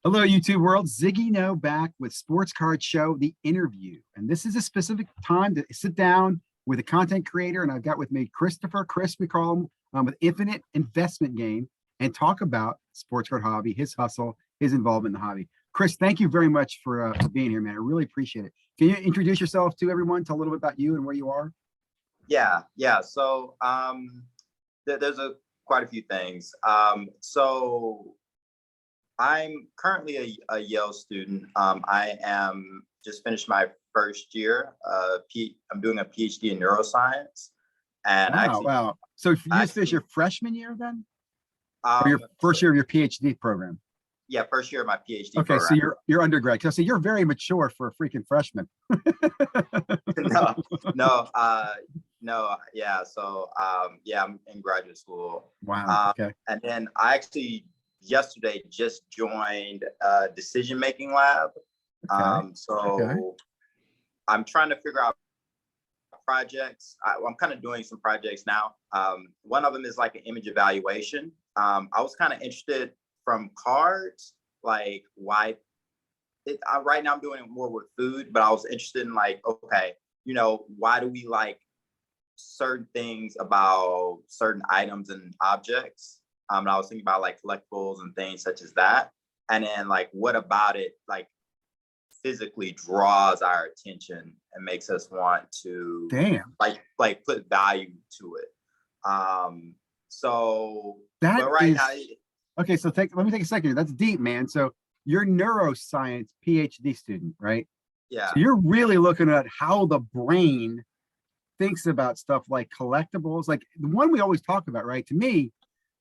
Hello, YouTube world. ZiggyNo back with Sports Card Show, the interview. And this is a specific time to sit down with a content creator. And I've got with me Chris, we call him, with Infinite Investment Game, and talk about sports card hobby, his hustle, his involvement in the hobby. Chris, thank you very much for being here, man. I really appreciate it. Can you introduce yourself to everyone? Tell a little bit about you and where you are. Yeah. So there's quite a few things. So I'm currently a Yale student. I am just finished my first year. I'm doing a PhD in neuroscience. And Wow. So you just finished your freshman year then? Or your first year of your PhD program? Yeah, first year of my PhD Okay, program. so you're undergrad. So you're very mature for a freaking freshman. No. Yeah. So yeah, I'm in graduate school. Wow. Okay. And then I actually yesterday just joined a decision making lab. So I'm trying to figure out projects. I'm kind of doing some projects now. One of them is like an image evaluation. I was kind of interested from cards, like why right now I'm doing it more with food, but I was interested in like, okay, why do we like certain things about certain items and objects? And I was thinking about like collectibles and things such as that. And then like, what about it like physically draws our attention and makes us want to like put value to it. So that but right is, now, okay, so let me take a second here. That's deep, man. So you're a neuroscience PhD student, right? Yeah. So you're really looking at how the brain thinks about stuff like collectibles, like the one we always talk about, right? To me,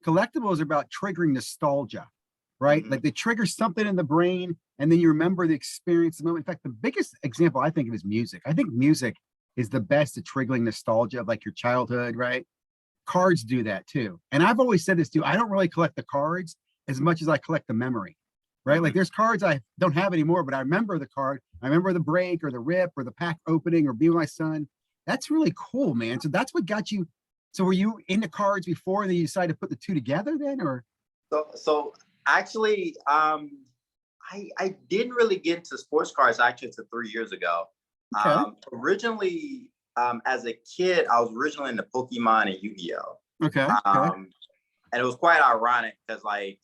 collectibles are about triggering nostalgia, right? Mm-hmm. Like they trigger something in the brain and then you remember the experience. In fact, the biggest example I think of is music. I think music is the best at triggering nostalgia of like your childhood, right? Cards do that too. And I've always said this too. I don't really collect the cards as much as I collect the memory, right? Mm-hmm. Like there's cards I don't have anymore, but I remember the card. I remember the break or the rip or the pack opening or be with my son. That's really cool, man. So that's what got you. So were you into cards before and then you decided to put the two together then, or? So actually, I didn't really get into sports cards actually until 3 years ago. Okay. Originally, as a kid, I was originally into Pokemon and Yu-Gi-Oh. Okay. And it was quite ironic because like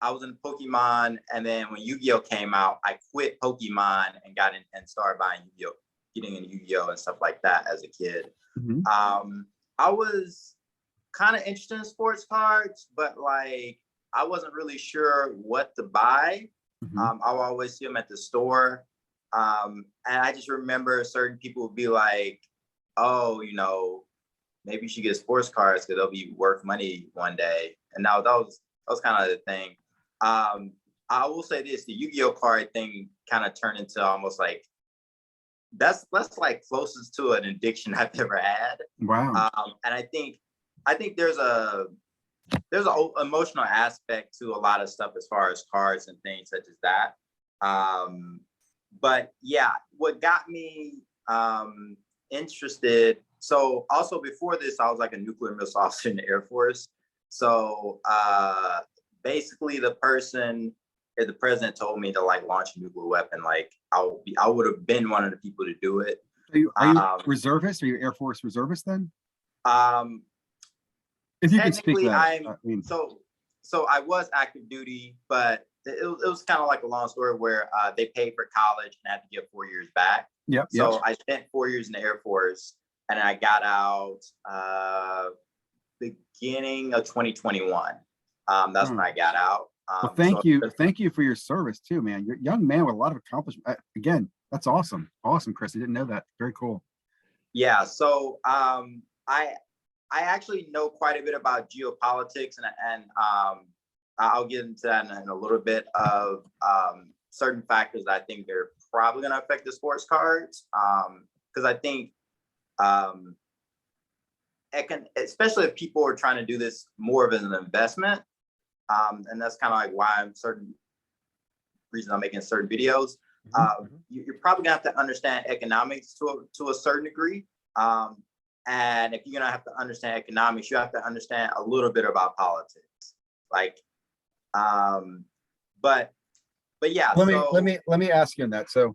I was in Pokemon, and then when Yu-Gi-Oh came out, I quit Pokemon and got in and started buying Yu-Gi-Oh, getting in Yu-Gi-Oh and stuff like that as a kid. Mm-hmm. I was kind of interested in sports cards, but like I wasn't really sure what to buy. Mm-hmm. I would always see them at the store. And I just remember certain people would be like, oh, maybe you should get sports cards because they'll be worth money one day. And now that was kind of the thing. I will say this, the Yu-Gi-Oh card thing kind of turned into almost like, that's like closest to an addiction I've ever had. Wow. And I think there's an emotional aspect to a lot of stuff as far as cards and things such as that. But yeah, what got me interested. So also before this, I was like a nuclear missile officer in the Air Force. So basically the president told me to like launch a nuclear weapon, like I would have been one of the people to do it. Are you reservist? Are you Air Force reservist then? If you could speak to that. So I was active duty, but it was kind of like a long story where they paid for college and I had to give 4 years back. Yep. So I spent 4 years in the Air Force, and I got out beginning of 2021. That's when I got out. Well, thank you for your service too, man. You're a young man with a lot of accomplishment. Again, that's awesome, Chris. I didn't know that. Very cool. Yeah. So I actually know quite a bit about geopolitics, and I'll get into that in a little bit of certain factors that I think they're probably going to affect the sports cards. Because I think, especially if people are trying to do this more of as an investment, and that's kind of like why I'm making certain videos. You're probably gonna have to understand economics to a certain degree. And if you're gonna have to understand economics, you have to understand a little bit about politics. Like, but but yeah, let me ask you on that. So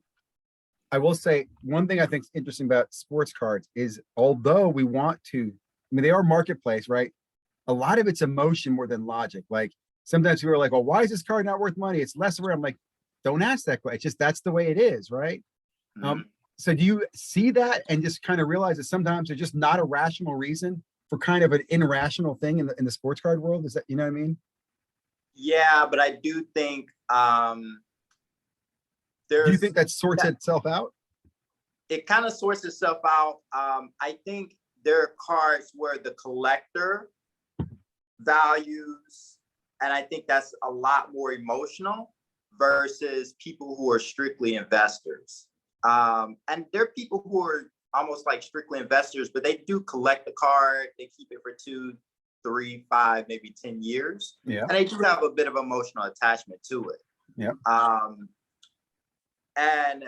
I will say one thing I think is interesting about sports cards is although we want to, I mean, they are marketplace, right? A lot of it's emotion more than logic. Like sometimes people are like, well, why is this card not worth money? It's less rare. I'm like, don't ask that question. It's just that's the way it is, right? mhm. So do you see that and just kind of realize that sometimes there's just not a rational reason for kind of an irrational thing in the sports card world? Is that, you know what I mean? Yeah, but I do think Do you there's think that sorts that itself out? it kind of sorts itself out. I think there are cards where the collector values, and I think that's a lot more emotional versus people who are strictly investors. And there are people who are almost like strictly investors, but they do collect the card. They keep it for 2, 3, 5, maybe 10 years. Yeah. And they do have a bit of emotional attachment to it. Yeah. And,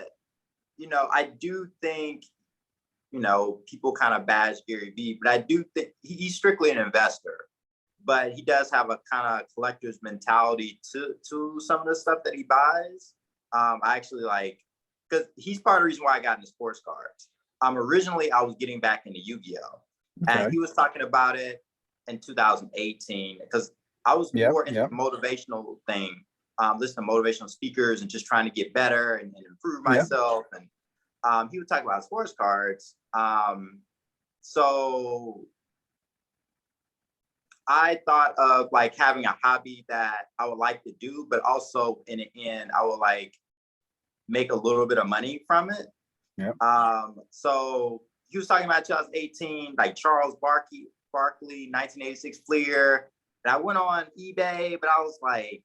you know, I do think, you know, people kind of bash Gary Vee, but I do think he's strictly an investor, but he does have a kind of collector's mentality to some of the stuff that he buys. I actually like, because he's part of the reason why I got into sports cards. Originally, I was getting back into Yu-Gi-Oh! Okay. And he was talking about it in 2018, because I was more into the motivational thing, listening to motivational speakers and just trying to get better and improve myself. And he would talk about sports cards. So I thought of like having a hobby that I would like to do, but also in the end, I would like make a little bit of money from it. Yeah. So he was talking about 2018, like Charles Barkley, 1986 Fleer. And I went on eBay, but I was like,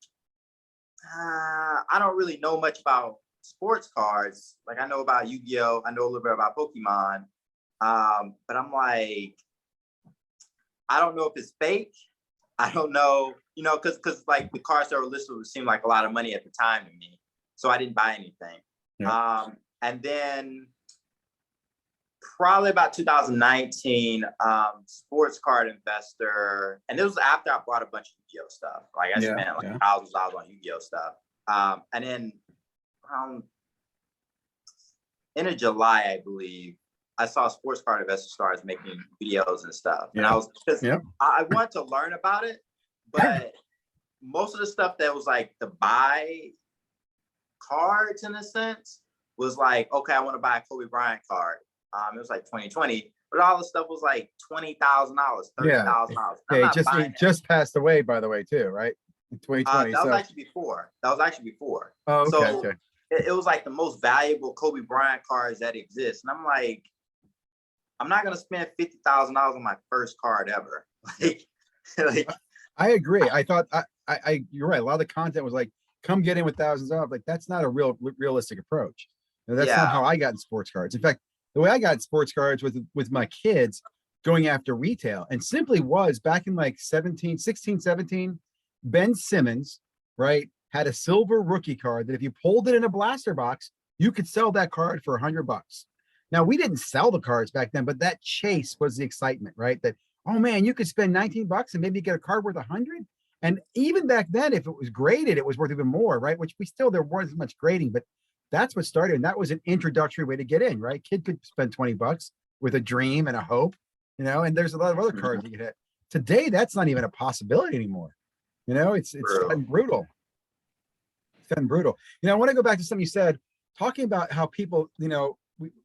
I don't really know much about sports cards. Like I know about Yu-Gi-Oh! I know a little bit about Pokemon. But I'm like, I don't know if it's fake. I don't know, you know, because like the cards that were listed would seem like a lot of money at the time to me. So I didn't buy anything. Yeah. And then probably about 2019, sports card investor, and it was after I bought a bunch of Yu-Gi-Oh stuff. Like I spent like thousands of dollars on Yu-Gi-Oh stuff. And then end of July, I believe, I saw sports card investor starts making videos and stuff. And I was just, I wanted to learn about it, but most of the stuff that was like to buy cards in a sense was like, okay, I want to buy a Kobe Bryant card. It was like 2020, but all the stuff was like $20,000, $30,000. Yeah, he just passed away, by the way, too, right? In 2020. That was actually before. Oh, okay, so okay. It was like the most valuable Kobe Bryant cards that exist. And I'm like, I'm not gonna spend $50,000 on my first card ever. like I agree. I thought you're right. A lot of the content was like, come get in with thousands of, like, that's not a realistic approach. That's not how I got in sports cards. In fact, the way I got in sports cards with my kids going after retail, and simply was back in like 16, 17, Ben Simmons, right, had a silver rookie card that if you pulled it in a blaster box, you could sell that card for $100. Now, we didn't sell the cards back then, but that chase was the excitement, right? That, oh man, you could spend $19 and maybe get a card worth 100. And even back then, if it was graded, it was worth even more, right? Which there wasn't as much grading, but that's what started. And that was an introductory way to get in, right? Kid could spend $20 with a dream and a hope, you know, and there's a lot of other cards you could hit. Today, that's not even a possibility anymore. You know, it's gotten brutal. It's gotten brutal. You know, I want to go back to something you said, talking about how people, you know,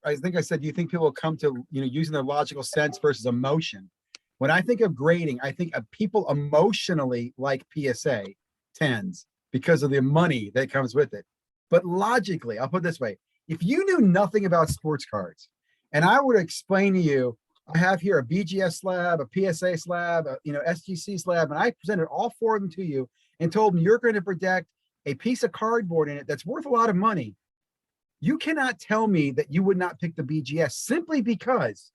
I think I said, do you think people come to, you know, using their logical sense versus emotion? When I think of grading, I think of people emotionally like PSA 10s because of the money that comes with it. But logically, I'll put it this way. If you knew nothing about sports cards and I were to explain to you, I have here a BGS slab, a PSA slab, a, you know, SGC slab, and I presented all 4 of them to you and told them you're going to protect a piece of cardboard in it that's worth a lot of money. You cannot tell me that you would not pick the BGS simply because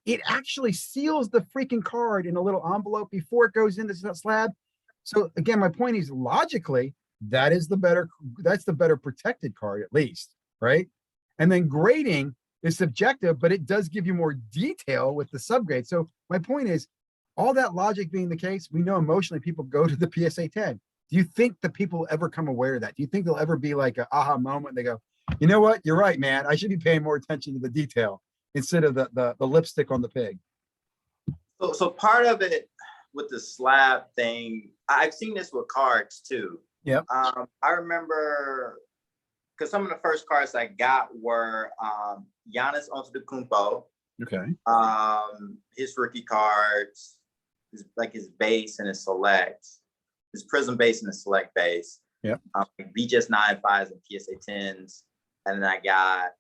it actually seals the freaking card in a little envelope before it goes into the slab. So again, my point is logically, that's the better protected card at least, right? And then grading is subjective, but it does give you more detail with the subgrade. So my point is, all that logic being the case, we know emotionally people go to the PSA 10. Do you think the people will ever come aware of that? Do you think there'll ever be like an aha moment? They go, you know what? You're right, man. I should be paying more attention to the detail instead of the lipstick on the pig. So part of it with the slab thing, I've seen this with cards too. Yeah. I remember because some of the first cards I got were Giannis Antetokounmpo. Okay. His rookie cards, his base and his select, his prism base and his select base. Yeah. BGS 9.5s and PSA 10s. And then I got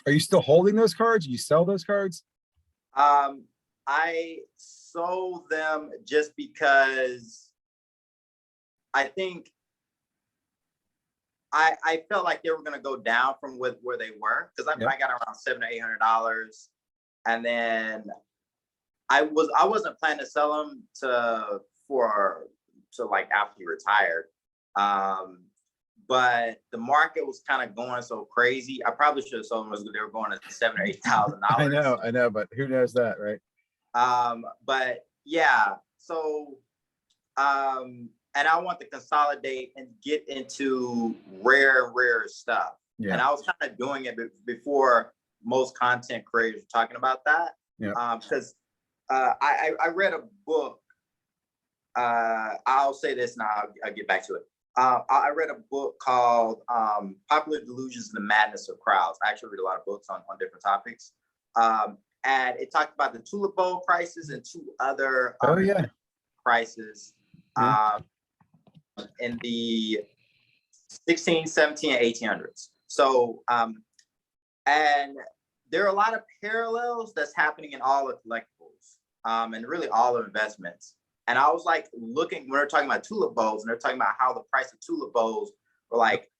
Are you still holding those cards? Do you sell those cards? I sold them just because I think I felt like they were going to go down from where they were, because I got around $700 or $800, and then I wasn't planning to sell them to like after he retired, but the market was kind of going so crazy. I probably should have sold them because they were going to $7,000 or $8,000. I know, but who knows that, right? But yeah, so and I want to consolidate and get into rare stuff. Yeah. And I was kind of doing it before most content creators were talking about that. Yeah. Because I read a book. I'll say this now. I'll get back to it. I read a book called Popular Delusions and the Madness of Crowds. I actually read a lot of books on different topics. And it talked about the Tulip Bowl crisis and two other crises in the 16, 17, and 1800s. So, and there are a lot of parallels that's happening in all the collectibles and really all the investments. And I was like looking, when they're talking about tulip bowls, and they're talking about how the price of tulip bowls were like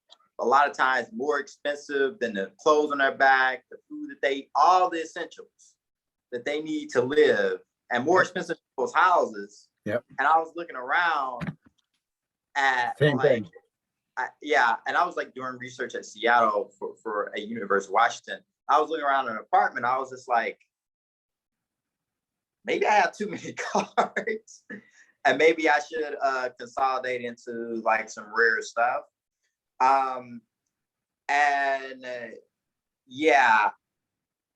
a lot of times more expensive than the clothes on their back, the food that they eat, all the essentials that they need to live, and more expensive than those houses. Yep. And I was looking around at same thing. And I was like doing research at Seattle for a University of Washington. I was looking around an apartment. I was just like, maybe I have too many cards, and maybe I should consolidate into like some rare stuff.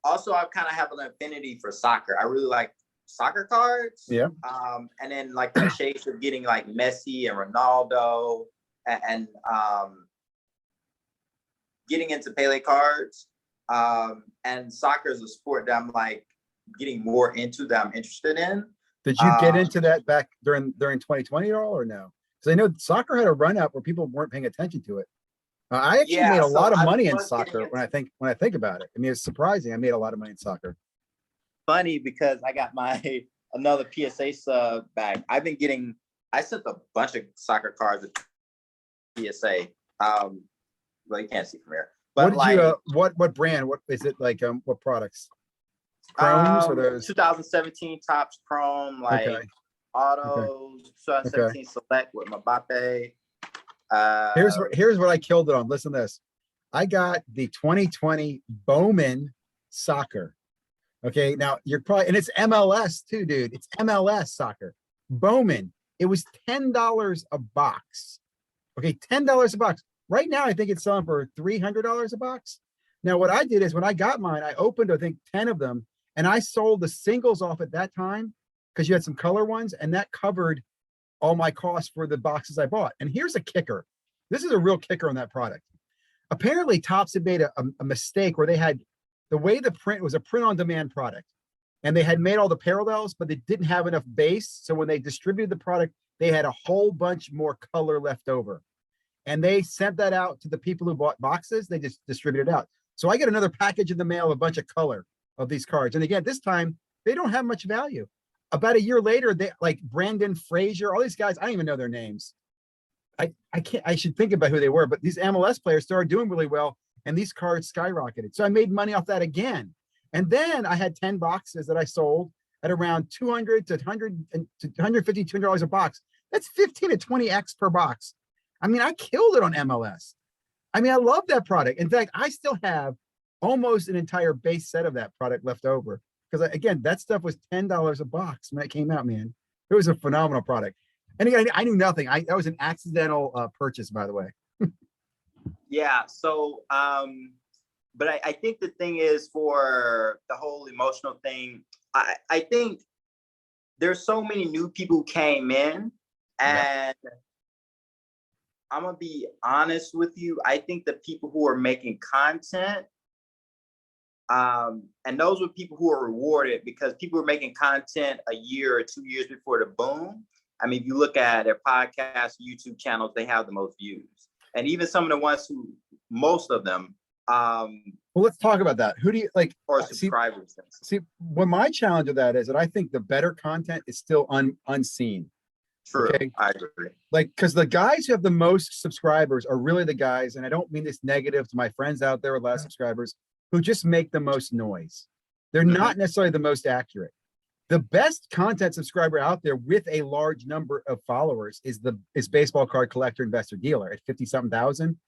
Also, I kind of have an affinity for soccer. I really like soccer cards. Yeah. And then like the chase of getting like Messi and Ronaldo and getting into Pele cards. And soccer is a sport that I'm like getting more into, that I'm interested in. Did you get into that back during 2020 at all, or no? Because I know soccer had a run up where people weren't paying attention to it. I actually made a lot of money in soccer when I think about it. I mean, it's surprising. I made a lot of money in soccer. Funny because I got another PSA sub back. I sent a bunch of soccer cards to PSA. Well, you can't see from here. But what brand? What is it like? What products? Chromes or those 2017 Topps Chrome, autos, 2017 Select with Mbappe. Here's what I killed it on. Listen to this. I got the 2020 Bowman soccer. Okay, now you're probably, and it's MLS too, dude. It's MLS soccer. Bowman. It was $10 a box. Okay, $10 a box. Right now, I think it's selling for $300 a box. Now, what I did is when I got mine, I opened, I think, 10 of them, and I sold the singles off at that time because you had some color ones, and that covered all my costs for the boxes I bought. And here's a kicker. This is a real kicker on that product. Apparently, Topps had made a mistake where they had, the way the print was a print-on-demand product, and they had made all the parallels, but they didn't have enough base. So when they distributed the product, they had a whole bunch more color left over. And they sent that out to the people who bought boxes. They just distributed it out. So I get another package in the mail, a bunch of color of these cards. And again, this time they don't have much value. About a year later, they like Brandon Frazier, all these guys, I don't even know their names. I should think about who they were, but these MLS players started doing really well, and these cards skyrocketed. So I made money off that again. And then I had 10 boxes that I sold at around $200 to $150, $200 a box. That's 15 to 20x per box. I mean, I killed it on MLS. I mean, I love that product. In fact, I still have almost an entire base set of that product left over. Because again, that stuff was $10 a box when it came out, man. It was a phenomenal product. And again, I knew nothing. That was an accidental purchase, by the way. Yeah. So, but I think the thing is for the whole emotional thing, I think there's so many new people who came in, and I'm gonna be honest with you. I think the people who are making content, and those were people who are rewarded because people were making content a year or 2 years before the boom. I mean, if you look at their podcasts, YouTube channels, they have the most views. And even some of the ones who, most of them, well, let's talk about that. Who do you like? or subscribers. See, what my challenge of that is that I think the better content is still unseen. True, okay? I agree. Like, because the guys who have the most subscribers are really the guys, and I don't mean this negative to my friends out there with less subscribers, who just make the most noise. They're not necessarily the most accurate. The best content subscriber out there with a large number of followers is baseball card collector, investor, dealer at 50-something thousand.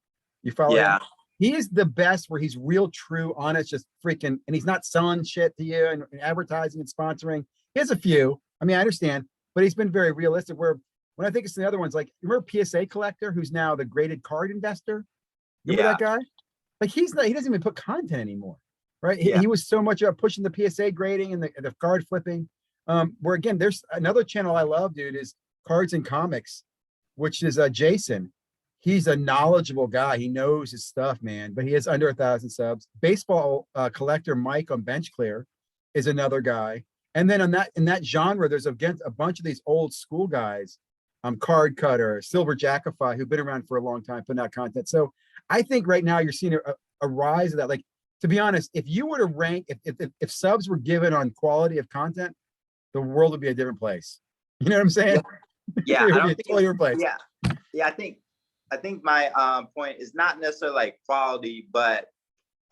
You follow? Yeah. Him? He is the best where he's real, true, honest, just freaking, and he's not selling shit to you and advertising and sponsoring. He has a few. I mean, I understand, but he's been very realistic. Where when I think it's the other ones, like, remember PSA collector, who's now the graded card investor? Remember that guy? Like, he doesn't even put content anymore, right? He was so much about pushing the PSA grading and the card flipping. Where again, there's another channel I love, dude, is Cards and Comics, which is Jason. He's a knowledgeable guy. He knows his stuff, man, but he has under 1,000 subs. Baseball collector Mike on Bench Clear is another guy. And then in that genre, there's a bunch of these old school guys, Card Cutter, Silver Jackify, who've been around for a long time putting out content. So I think right now you're seeing a rise of that. Like, to be honest, if you were to rank, if subs were given on quality of content, the world would be a different place. You know what I'm saying? Yeah, it would be a totally different place. Yeah. I think my point is not necessarily like quality, but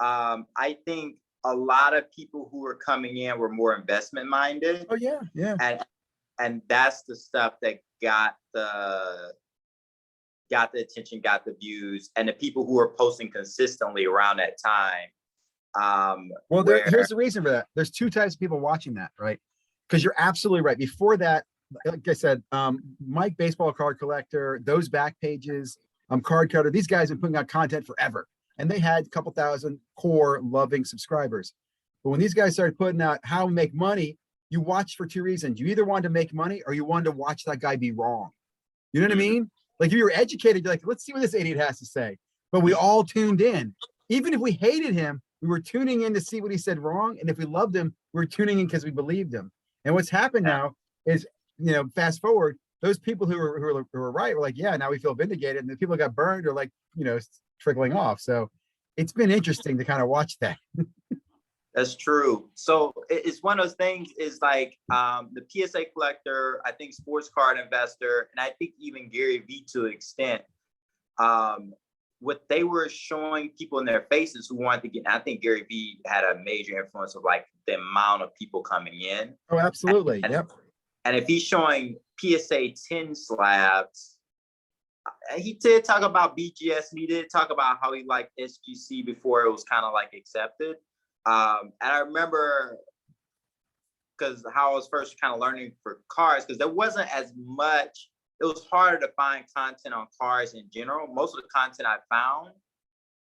I think a lot of people who were coming in were more investment minded. Oh yeah. And that's the stuff that got the attention, got the views, and the people who were posting consistently around that time. Well, here's the reason for that. There's two types of people watching that, right? Because you're absolutely right. Before that, like I said, Mike Baseball Card Collector, those back pages, Card Cutter, these guys have been putting out content forever. And they had a couple thousand core loving subscribers. But when these guys started putting out how to make money, you watched for two reasons. You either wanted to make money or you wanted to watch that guy be wrong. You know what I mean? Like, if you were educated, you're like, let's see what this idiot has to say. But we all tuned in. Even if we hated him, we were tuning in to see what he said wrong. And if we loved him, we were tuning in because we believed him. And what's happened now is, fast forward, those people who were right were like, yeah, now we feel vindicated. And the people who got burned are like, trickling off. So it's been interesting to kind of watch that. That's true. So it's one of those things, is like the PSA collector, I think sports card investor, and I think even Gary Vee to an extent, what they were showing people in their faces who wanted to get, I think Gary Vee had a major influence of like the amount of people coming in. Oh, absolutely. Yep. And if he's showing PSA 10 slabs, he did talk about BGS, and he did talk about how he liked SGC before it was kind of like accepted. And I remember, because how I was first kind of learning for cars, because there wasn't as much, it was harder to find content on cars in general. Most of the content I found,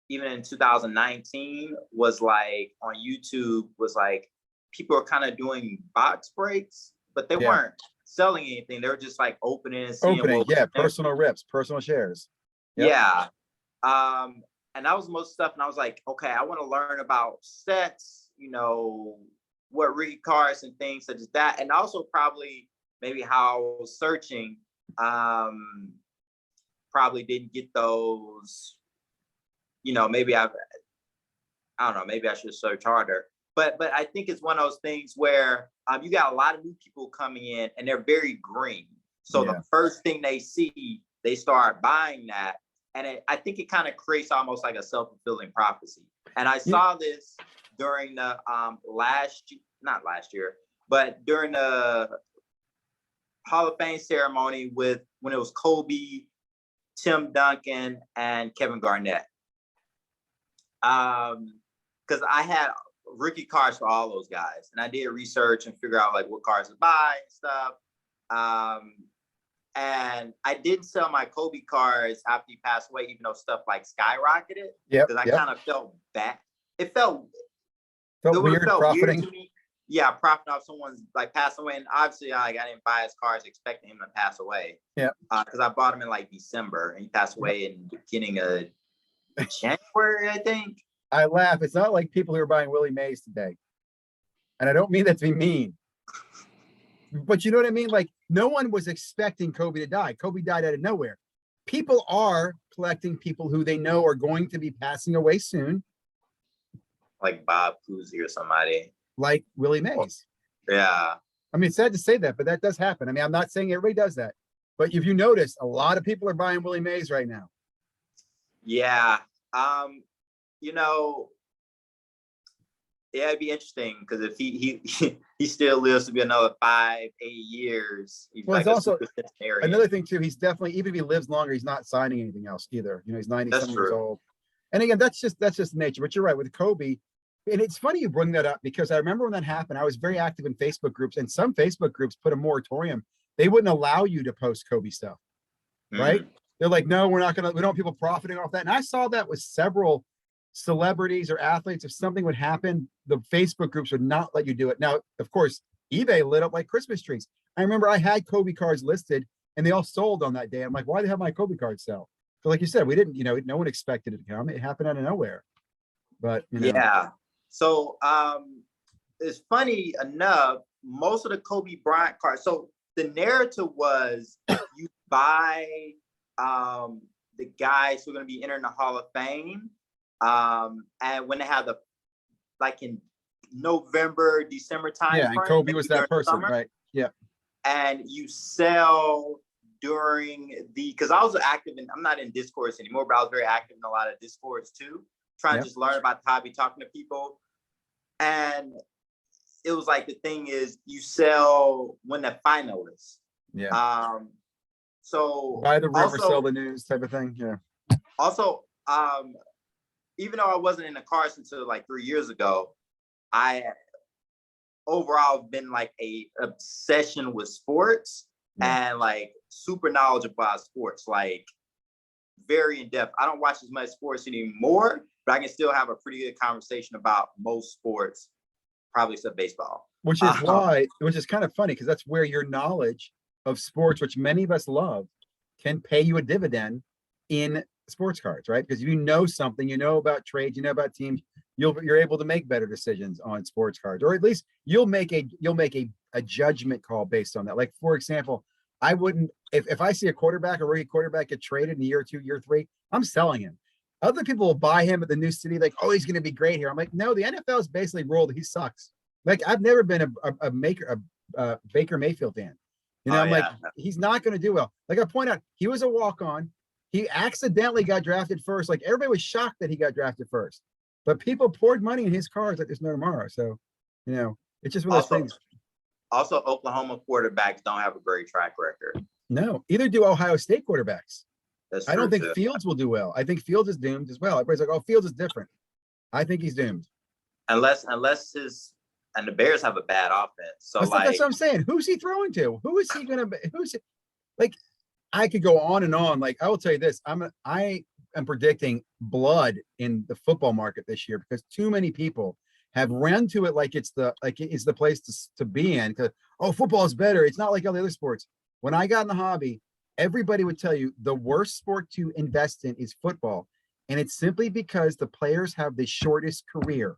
even in 2019, was like on YouTube, was like people are kind of doing box breaks, but they weren't selling anything. They were just like opening and seeing. Personal rips, personal shares. Yep. Yeah. And that was most stuff. And I was like, okay, I want to learn about sets, what Ricky cards and things such as that. And also probably maybe how I was searching, probably didn't get those, maybe I don't know, maybe I should search harder. But I think it's one of those things where you got a lot of new people coming in and they're very green. So the first thing they see, they start buying that. And I think it kind of creates almost like a self-fulfilling prophecy. And I saw this during the not last year, but during the Hall of Fame ceremony when it was Kobe, Tim Duncan, and Kevin Garnett. Because I had rookie cards for all those guys, and I did research and figure out like what cards to buy and stuff. And I didn't sell my Kobe cards after he passed away, even though stuff like skyrocketed. Yeah. Because I kind of felt bad. It felt weird profiting. Weird to me. Yeah, profiting off someone's like passing away. And obviously I didn't buy his cards expecting him to pass away. Yeah. Because I bought him in like December and he passed away in the beginning of January, I think. I laugh. It's not like people who are buying Willie Mays today. And I don't mean that to be mean. But you know what I mean? Like, no one was expecting Kobe to die. Kobe died out of nowhere. People are collecting people who they know are going to be passing away soon. Like Bob Cousy or somebody. Like Willie Mays. Yeah. I mean, it's sad to say that, but that does happen. I mean, I'm not saying everybody does that. But if you notice, a lot of people are buying Willie Mays right now. Yeah. You know, yeah, it'd be interesting because if he still lives to be another 5-8 years, he's well, like it's also another thing too. He's definitely, even if he lives longer, he's not signing anything else either. You know, he's 90-something years old. And again, that's just nature. But you're right with Kobe. And it's funny you bring that up because I remember when that happened, I was very active in Facebook groups, and some Facebook groups put a moratorium. They wouldn't allow you to post Kobe stuff, right? They're like, no, we don't want people profiting off that. And I saw that with several celebrities or athletes. If something would happen, the Facebook groups would not let you do it. Now, of course, eBay lit up like Christmas trees. I remember I had Kobe cards listed and they all sold on that day. I'm like, why the hell my Kobe cards sell? So like you said, we didn't, no one expected it to come. It happened out of nowhere. But yeah. So it's funny enough, most of the Kobe Bryant cards. So the narrative was you buy the guys who are going to be entering the Hall of Fame. And when they have the, like in November, December time. Yeah, and Kobe was that person, summer, right? Yeah. And you sell during because I was active in, I'm not in Discourse anymore, but I was very active in a lot of Discourse too, trying to just learn about the hobby, talking to people. And it was like, the thing is, you sell when the finalists. Yeah. So buy the rumor, sell the news type of thing. Yeah. Also, even though I wasn't in the cars until like 3 years ago, I overall have been like a obsession with sports and like super knowledgeable about sports, like very in depth. I don't watch as much sports anymore, but I can still have a pretty good conversation about most sports, probably except baseball. Which is kind of funny because that's where your knowledge of sports, which many of us love, can pay you a dividend in sports cards, right? Because you know something, you know about trades, you know about teams, you're able to make better decisions on sports cards, or at least you'll make a judgment call based on that. Like, for example, I wouldn't, if I see a rookie quarterback get traded in year 2, year 3, I'm selling him. Other people will buy him at the new city, like, oh, he's going to be great here. I'm like, no, the NFL is basically ruled he sucks. Like, I've never been a Baker Mayfield fan. I'm like, he's not going to do well. Like I point out, he was a walk-on. He accidentally got drafted first. Like, everybody was shocked that he got drafted first, but people poured money in his cards like there's no tomorrow. So, it's just one of those things. Also, Oklahoma quarterbacks don't have a great track record. No, either do Ohio State quarterbacks. That's I don't think too. Fields will do well. I think Fields is doomed as well. Everybody's like, oh, Fields is different. I think he's doomed. Unless and the Bears have a bad offense. So that's what I'm saying. Who's he throwing to? Who is he going to be? Like, I could go on and on. Like, I will tell you this. I am predicting blood in the football market this year because too many people have run to it like it's the place to be in. Because, oh, football is better. It's not like all the other sports. When I got in the hobby, everybody would tell you the worst sport to invest in is football. And it's simply because the players have the shortest career.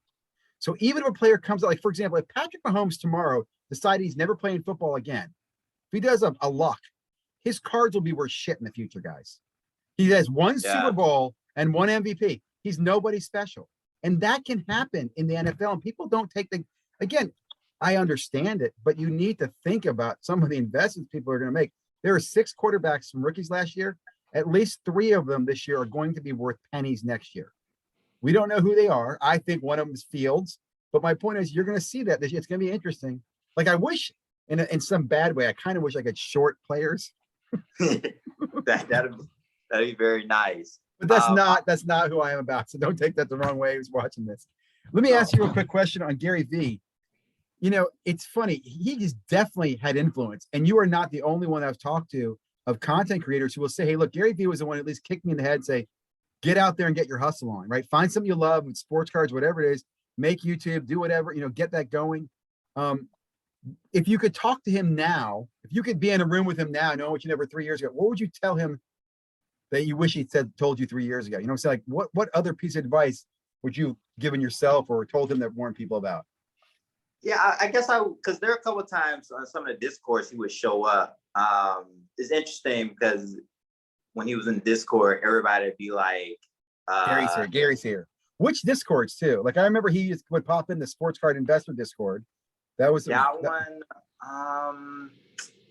So even if a player comes out, like, for example, if Patrick Mahomes tomorrow decided he's never playing football again, if he does a luck, his cards will be worth shit in the future, guys. He has one Super Bowl and one MVP. He's nobody special. And that can happen in the NFL. And people don't take again, I understand it, but you need to think about some of the investments people are going to make. There are 6 quarterbacks from rookies last year. At least 3 of them this year are going to be worth pennies next year. We don't know who they are. I think one of them is Fields. But my point is, you're going to see that this year. It's going to be interesting. Like, I wish, in some bad way, I kind of wish I could short players. That'd be very nice. But that's not who I am about. So don't take that the wrong way who's watching this. Let me ask you a quick question on Gary Vee. It's funny. He just definitely had influence. And you are not the only one I've talked to of content creators who will say, hey, look, Gary Vee was the one who at least kicked me in the head and say, get out there and get your hustle on, right? Find something you love with sports cards, whatever it is, make YouTube, do whatever, get that going. If you could talk to him now, if you could be in a room with him now, knowing what you never 3 years ago, what would you tell him that you wish he told you 3 years ago? So like what other piece of advice would you given yourself or told him that warned people about? Yeah, I guess because there are a couple of times on some of the discourse he would show up. It's interesting because when he was in Discord, everybody would be like, Gary's here. Which Discords too? Like I remember he would pop in the sports card investment Discord. That was that one.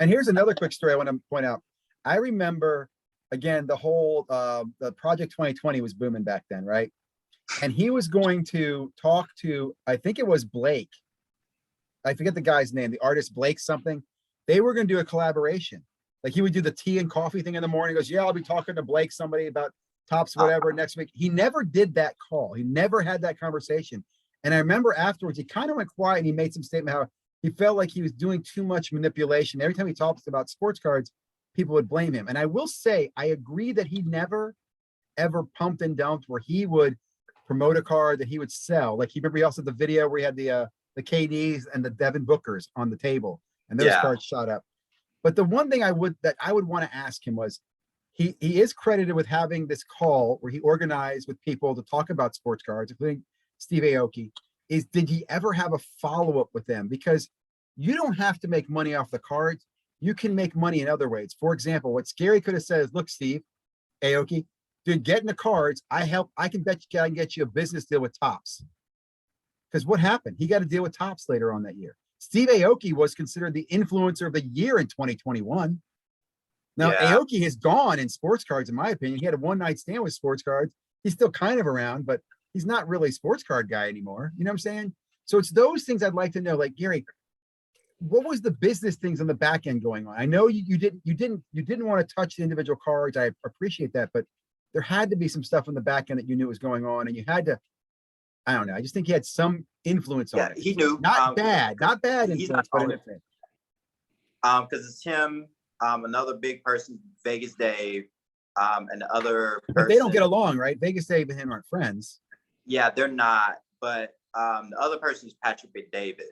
And here's another quick story I want to point out. I remember again the whole the Project 2020 was booming back then, right? And he was going to talk to, I think it was Blake. I forget the guy's name, the artist Blake something. They were going to do a collaboration. Like he would do the tea and coffee thing in the morning. He goes, yeah, I'll be talking to Blake, somebody about Tops, whatever, next week. He never did that call. He never had that conversation. And I remember afterwards, he kind of went quiet and he made some statement how he felt like he was doing too much manipulation. Every time he talks about sports cards, people would blame him. And I will say, I agree that he never, ever pumped and dumped where he would promote a card that he would sell. Like he remember he also had the video where he had the KDs and the Devin Bookers on the table and those cards shot up. But the one thing I would want to ask him was, he is credited with having this call where he organized with people to talk about sports cards, including Steve Aoki. Did he ever have a follow-up with them? Because you don't have to make money off the cards. You can make money in other ways. For example, what Gary could have said is, look, Steve Aoki, dude, get in the cards. I can bet you I can get you a business deal with Tops. Because what happened? He got a deal with Tops later on that year. Steve Aoki was considered the influencer of the year in 2021. Now, Aoki has gone in sports cards, in my opinion. He had a one-night stand with sports cards. He's still kind of around, but he's not really a sports card guy anymore. You know what I'm saying? So it's those things I'd like to know. Like, Gary, what was the business things on the back end going on? I know you didn't want to touch the individual cards. I appreciate that, but there had to be some stuff on the back end that you knew was going on, and you had to. I don't know. I just think he had some influence on it. He knew. Not bad influence, but influence. Because it's him. Another big person, Vegas Dave, and the other person. But they don't get along, right? Vegas Dave and him aren't friends. Yeah, they're not. But the other person is Patrick Bet-David.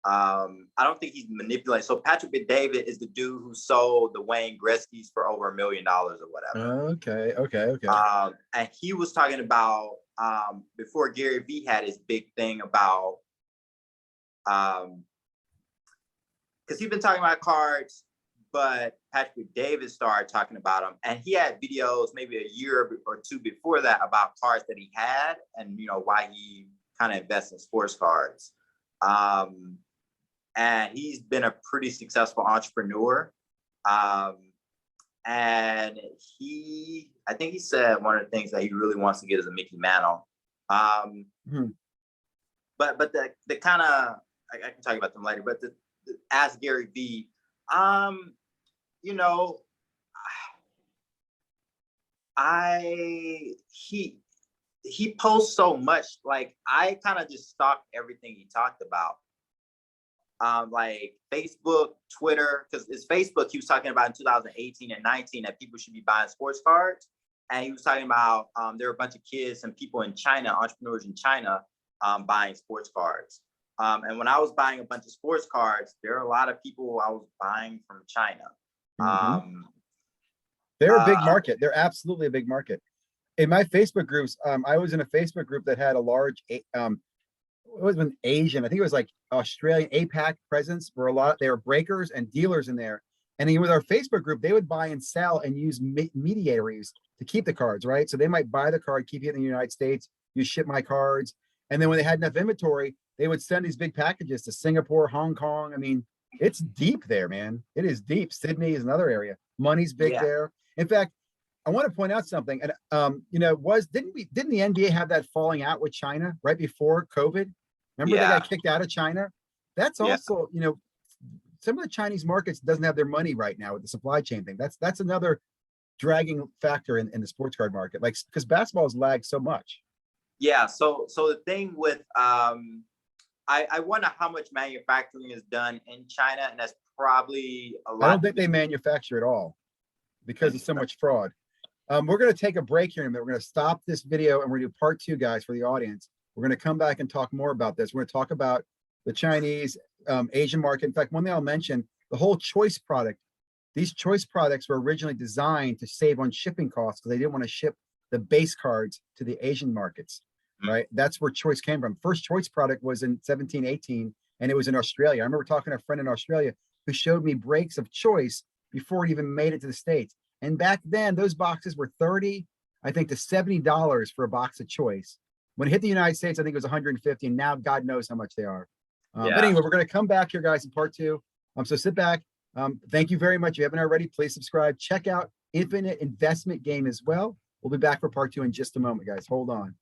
I don't think he's manipulating. So Patrick Bet-David is the dude who sold the Wayne Gretzky's for over $1 million or whatever. Okay. And he was talking about before Gary Vee had his big thing about because he's been talking about cards. But Patrick Davis started talking about them, and he had videos maybe a year or two before that about cards that he had, and why he kind of invests in sports cards. And he's been a pretty successful entrepreneur. And I think he said one of the things that he really wants to get is a Mickey Mantle. But the kind of I can talk about them later. But the Ask Gary Vee. He posts so much. Like I kind of just stalked everything he talked about. Like Facebook, Twitter, because it's Facebook he was talking about in 2018 and 19 that people should be buying sports cards. And he was talking about there are a bunch of kids and people in China, entrepreneurs in China, buying sports cards. And when I was buying a bunch of sports cards, there are a lot of people I was buying from China. They're a big market. They're absolutely a big market. In my Facebook groups, I was in a Facebook group that had a large, it was an Asian, I think it was like Australian APAC presence, where they were breakers and dealers in there. And then with our Facebook group, they would buy and sell and use mediaries to keep the cards, right? So they might buy the card, keep it in the United States, you ship my cards. And then when they had enough inventory, they would send these big packages to Singapore, Hong Kong. I mean, it's deep there, man. It is deep. Sydney is another area. Money's big there. In fact, I want to point out something. And didn't the NBA have that falling out with China right before COVID? Remember they got kicked out of China? That's also, some of the Chinese markets doesn't have their money right now with the supply chain thing. That's another dragging factor in the sports card market, like because basketball has lagged so much. Yeah. So the thing with I wonder how much manufacturing is done in China, and that's probably a lot. I don't think they manufacture at all. because of so much fraud. We're going to take a break here in a minute. We're going to stop this video and we're going to do part 2, guys, for the audience. We're going to come back and talk more about this. We're going to talk about the Chinese, Asian market. In fact, one thing I'll mention, the whole choice product. These choice products were originally designed to save on shipping costs because they didn't want to ship the base cards to the Asian markets, right? That's where choice came from. First choice product was in 1718, and it was in Australia. I remember talking to a friend in Australia who showed me breaks of choice before it even made it to the States. And back then, those boxes were $30, I think, to $70 for a box of choice. When it hit the United States, I think it was 150, and now God knows how much they are. But anyway, we're going to come back here, guys, in part 2. So sit back. Thank you very much. If you haven't already, please subscribe. Check out Infinite Investment Game as well. We'll be back for part 2 in just a moment, guys. Hold on.